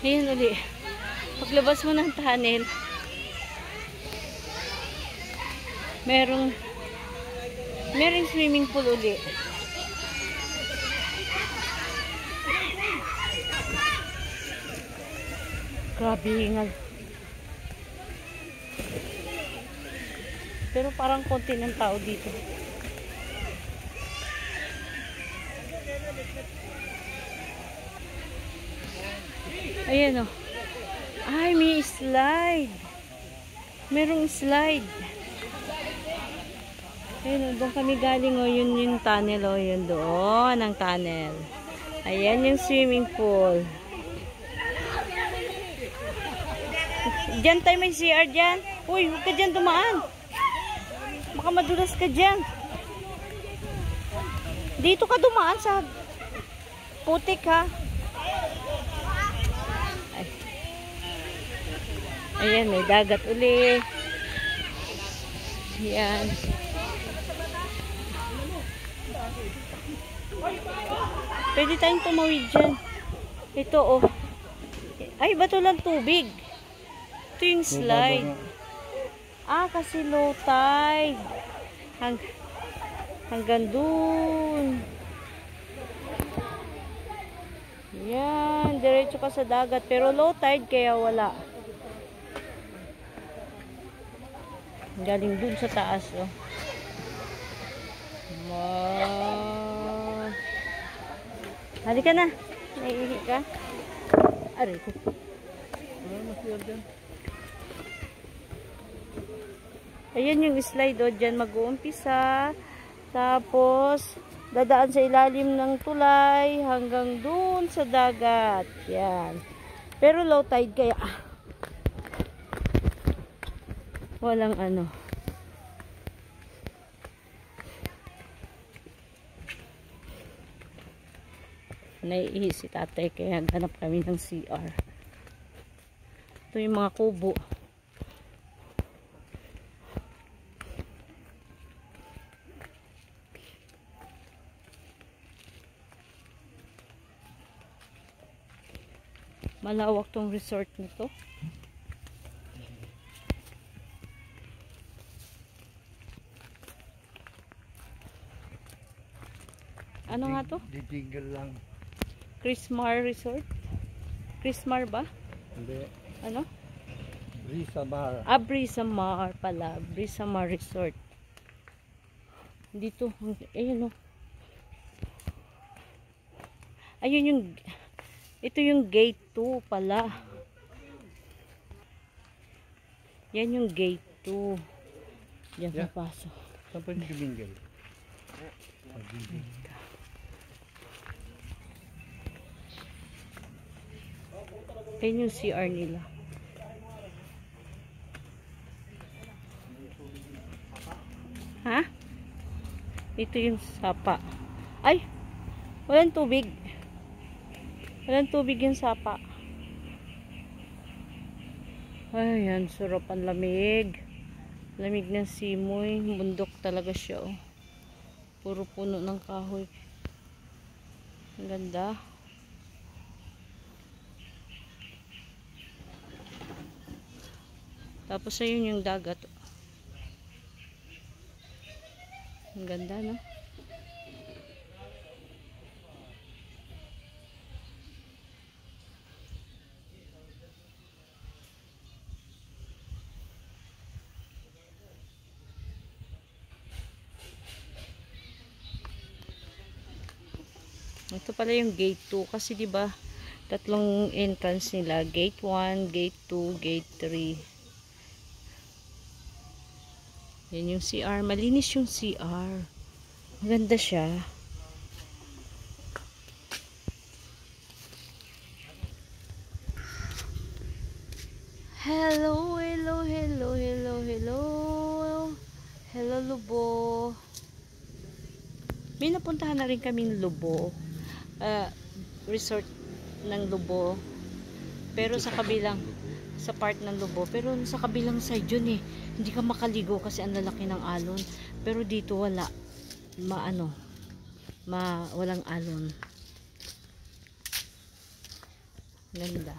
Ayan uli. Paglabas mo ng tunnel, merong swimming pool uli. Grabe hingal. Pero parang konti ng tao dito. Ayan o. Ay, may slide. Merong slide. Ayan o, doon kami galing o. Yun yung tunnel o. Yun doon ang tunnel. Ayan yung swimming pool. Diyan tayo may CR dyan. Uy, huwag ka dyan dumaan. Baka madulas ka dyan. Dito ka dumaan sa putik ha. Ay. Ayan, may dagat uli. Ayan. Pwede tayong tumawid dyan. Ito oh. Ay, bato lang tubig. Ito yung slide. Ah, kasi low tide. Hanggang dun. Yan, diretso ka sa dagat. Pero low tide kaya wala. Galing dun sa taas, oh. Wow. Halika na. Naiihi ka? Aray ko. Ayan yung slide o, dyan mag-uumpisa. Tapos, dadaan sa ilalim ng tulay hanggang dun sa dagat. Yan. Pero low tide kaya walang ano. Naiihi si tatay kaya hanap kami ng CR. Ito yung mga kubo. Malawak tong resort nito. Ano nga to? Ditigil lang. Chrismar Resort? Chrismar ba? Hindi. Ano? Brisamar. Ah, Brisamar pala. Brisamar Resort. Dito. Ayun o. Ayun yung... Ito yung gate 2 pala. Yan yung gate 2. Diyan Yeah. papasok. Saan pwede tumingil? Ayun yung CR nila. Ha? Ito yung sapa. Ay! Walang tubig. Walang tubig yung sapa. Ay, yan. Sarap ang lamig. Lamig ng simoy. Bundok talaga siya, oh. Puro puno ng kahoy. Ang ganda. Tapos ayun yung dagat. Ang ganda, no? Ito pala yung gate 2 kasi 'di ba tatlong entrance nila, gate 1, gate 2, gate 3. Yan yung CR, malinis yung CR. Maganda siya. Hello, hello, hello, hello, hello. Hello, Lubo. May napuntahan na rin kaming Lubo. Resort ng Lubo. Pero sa kabilang, sa part ng Lubo. Pero sa kabilang side yun eh. Hindi ka makaligo kasi ang lalaki ng alon. Pero dito wala. Walang alon. Ganda.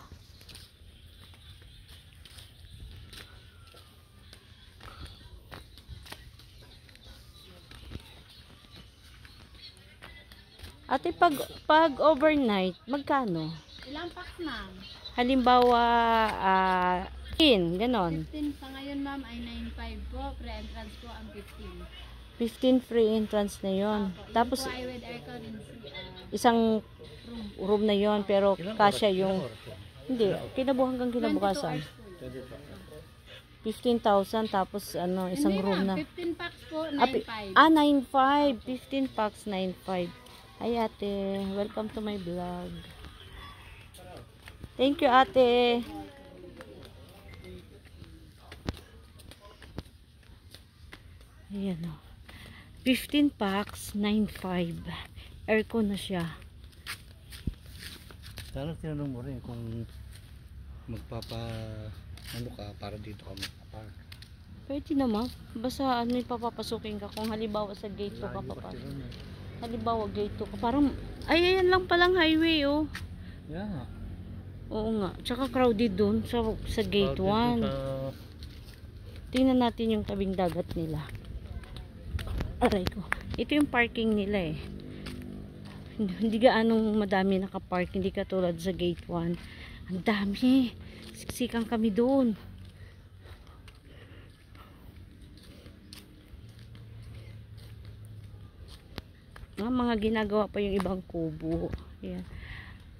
Ate, pag overnight, magkano? Ilang packs, ma'am? Halimbawa, 15, ganon. 15 sa ngayon, ma'am, ay 9.5 po. Pre-entrance po ang 15. 15 free entrance na yon. Opo. Tapos, Yun po ay with aircon and isang room. room na yon, pero kasya yung, hindi, hanggang 22 kinabukasan. hours po. 15,000, tapos ano, isang Hindi, room ma'am. na. 15 packs po, Ah, 9.5. 9.5. 15 packs, 9.5. Ay, ate. Welcome to my vlog. Thank you, ate. Ayan o. 15 packs, 9.5. Aircon na siya. Sana tinanong mo rin kung ano ka para dito ka magpapark. Pwede naman. Basta ano yung papapasukin ka. Kung halimbawa sa gate 2 ka papasok. Halimbawa gate 2 ka. Parang, ay, ayan lang palang highway oh. Yeah nga. Oo nga. Tsaka crowded dun sa gate 1. Tingnan natin yung tabing dagat nila. Aray ko. Ito yung parking nila eh. Hindi gaanong madami nakapark. Hindi katulad sa gate 1. Ang dami. Siksikan kami doon. Mga ginagawa pa yung ibang kubo. Ayan.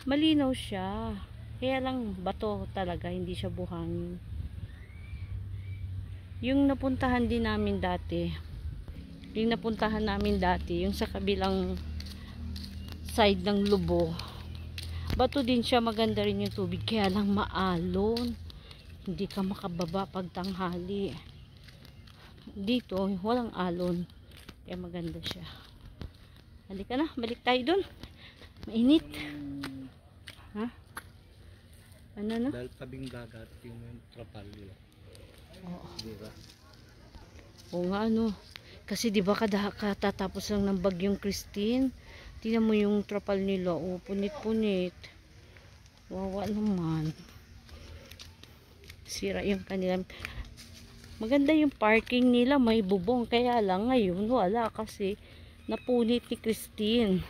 Malinaw siya. Kaya lang bato talaga. Hindi siya buhangin. Yung napuntahan din namin dati. Yung sa kabilang side ng Lubo. Bato din siya, maganda rin yung tubig. Kaya lang maalon. Hindi ka makababa pag tanghali. Dito, walang alon. Kaya maganda siya. Halika na, balik tayo dun. Mainit. Ha? Ano na? Dahil tabing dagat yung trapal nila. Oo. Diba? Oo nga ano. Kasi di ba katatapos lang ng bagyong Christine. Tingnan mo yung trapal nila. Oh, punit-punit. Wawa naman. Sira yung kanilang. Maganda yung parking nila. May bubong. Kaya lang ngayon wala kasi napunit ni Christine.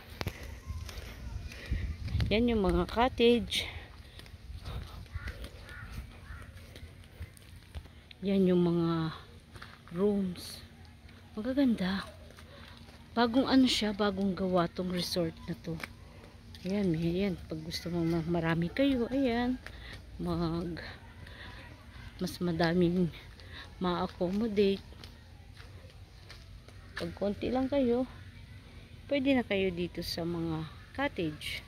Yan yung mga cottage. Yan yung mga rooms. Magaganda. Bagong ano siya, bagong gawa tong resort na to. Ayan, ayan. Pag gusto mo marami kayo, ayan. Mas madaming ma-accommodate. Pag konti lang kayo, pwede na kayo dito sa mga cottage.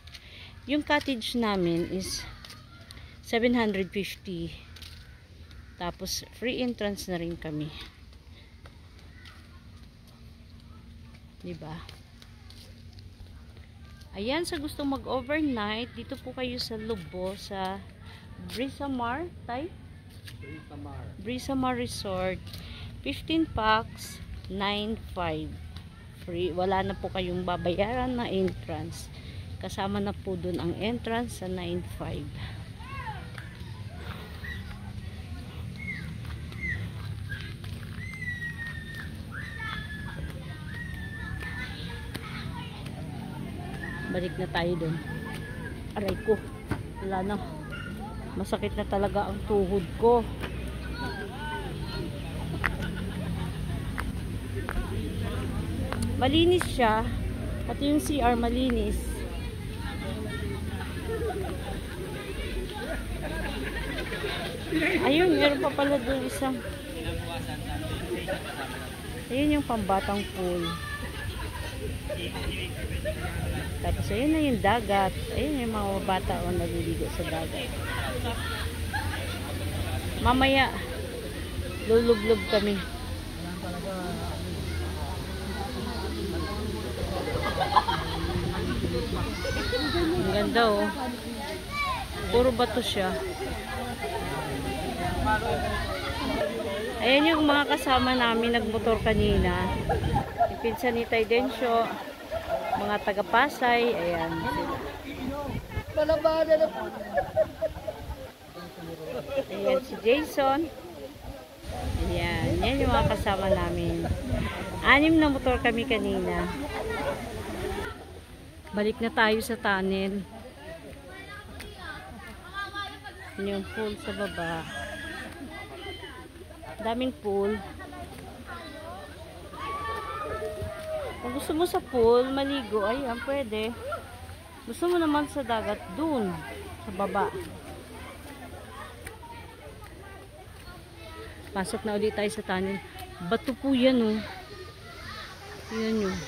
Yung cottage namin is 750. Tapos free entrance na rin kami. Diba? Ayan, sa gusto mag-overnight, dito po kayo sa Lubo, sa Brisamar, Brisamar Resort. 15 packs, 9.5. Free. Wala na po kayong babayaran na entrance. Kasama na po dun ang entrance sa 9.5. Balik na tayo dun. Aray ko. Wala na. Masakit na talaga ang tuhod ko. Malinis siya. Pati yung CR malinis. Ayun, meron pa pala doon isang. Ayun yung pambatang pool. Tapos ayun na yung dagat. Ayun yung mga bata o naliligo sa dagat. Mamaya lulublob kami. Ang ganda oh. Puro bato siya. Ayan yung mga kasama namin nagmotor kanina. Yung pinsan ni Taidencio, mga taga Pasay, ayan sila. Balabada na po. Ayan si Jason. Ayan, yan yung mga kasama namin. 6 na motor kami kanina. Balik na tayo sa tunnel. Yun yung pool sa baba. Daming pool. Kung gusto mo sa pool, maligo, ayan, pwede. Gusto mo naman sa dagat, dun, sa baba. Pasok na ulit tayo sa tunnel. Bato po yan, oh. Yan yun.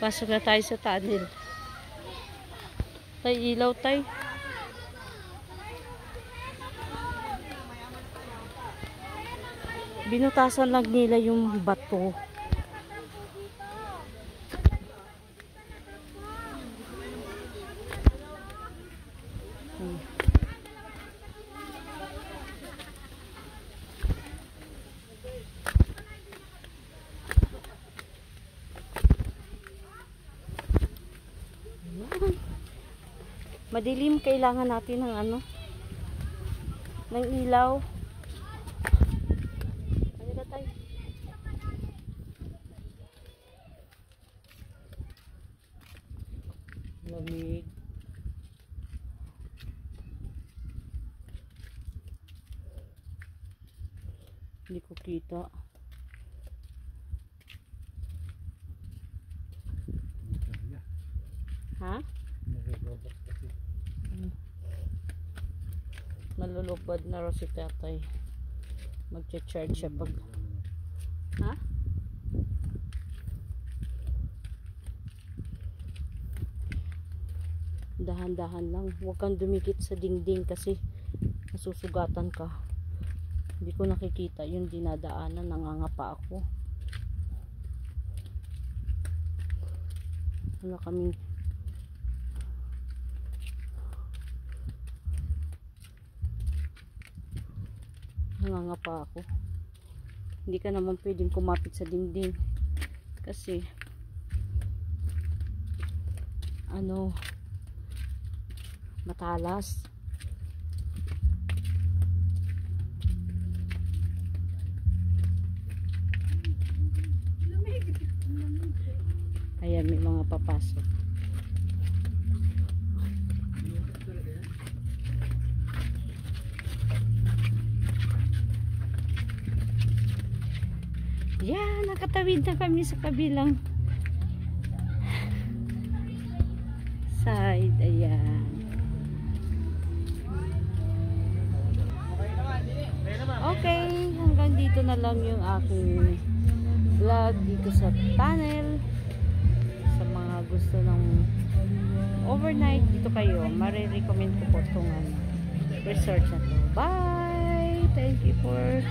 Pasok na tayo sa tunnel. Tay, ilaw, tay. Binutasan lang nila yung bato. Madilim, kailangan natin ng ano, ng ilaw. Ano ka tayo? Lamig. Hindi ko kita. Ha? Nalulupad na rin si tatay. Magcha-charge siya pag... Ha? Dahan-dahan lang. Huwag kang dumikit sa dingding kasi masusugatan ka. Hindi ko nakikita yung dinadaanan. Nangangapa ako. Wala kaming... Nangangapa ako. Hindi ka naman pwedeng kumapit sa dingding kasi ano, matalas. Ayan, may mga papasok. Yan, nakatawid na kami sa kabilang side. Ayan. Okay, hanggang dito na lang yung aking vlog dito sa tunnel. Sa mga gusto ng overnight dito kayo, marirecommend ko po itong resort na to. Bye! Thank you for